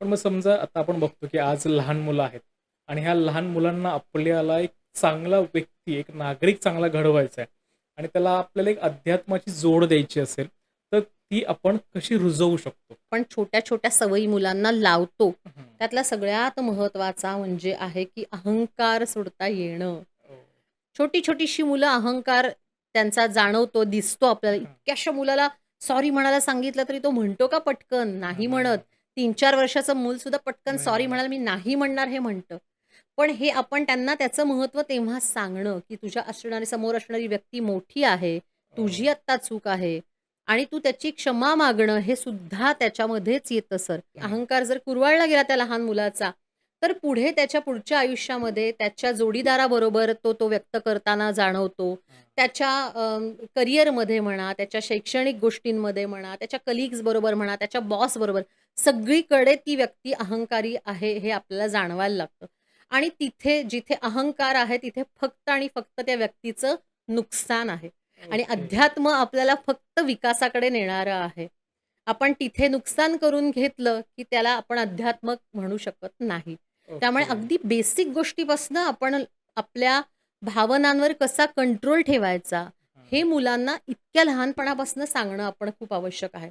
पण मग समजा आता आपण बघतो, की आज लहान मुलं आहेत आणि ह्या लहान मुलांना आपल्याला एक चांगला व्यक्ती, एक नागरिक चांगला घडवायचा आहे आणि त्याला आपल्याला एक अध्यात्माची जोड द्यायची असेल, तर ती आपण कशी रुजवू शकतो? पण छोट्या-छोट्या सवयी मुलांना लावतो. हं. त्यातला सगळ्यात महत्त्वाचा म्हणजे आहे, की अहंकार सोडता येणं. हो. छोटी-छोटीशी मुलं अहंकार त्यांचा जाणवतो, दिसतो आपल्याला. हं. इतक्याशा मुलाला सॉरी म्हणायला सांगितलं तरी तो म्हणतो का पटकन? हां, नाही नाही म्हणत. म्हणत. 3-4 वर्षाचं मूलसुद्धा पटकन नाही सॉरी म्हणत. म्हणाल, "मी नाही म्हणणार" हे म्हणतं. पण हे आपण त्यांना त्याचं महत्त्व तेव्हाच सांगणं, की तुझ्या असणारी समोर असणारी व्यक्ती मोठी आहे. हो. तुझी आत्ता चूक आहे आणि तू त्याची क्षमा मागणं हे सुद्धा त्याच्यामध्येच येतं सर. हं. अहंकार जर कुरवाळला गेला त्या लहान मुलाचा, तर पुढे त्याच्या पुढच्या आयुष्यामध्ये त्याच्या जोडीदाराबरोबर तो तो व्यक्त करताना जाणवतो. हां. त्याच्या करिअरमध्ये म्हणा, त्याच्या शैक्षणिक गोष्टींमध्ये म्हणा, त्याच्या कलीग्सबरोबर म्हणा, त्याच्या बॉसबरोबर सगळीकडे ती व्यक्ती अहंकारी आहे हे आपल्याला जाणवायला लागतं. आणि तिथे जिथे अहंकार आहे, तिथे फक्त आणि फक्त त्या व्यक्तीचं नुकसान आहे. आणि ओके. अध्यात्म आपल्याला फक्त विकासाकडे नेणारं आहे. आपण तिथे नुकसान करून घेतलं, की त्याला आपण अध्यात्मक म्हणू शकत नाही. त्यामुळे ओके. अगदी बेसिक गोष्टीपासून आपण आपल्या भावनांवर कसा कंट्रोल ठेवायचा, हे हां. मुलांना इतक्या लहानपणापासून सांगणं आपण खूप आवश्यक आहे.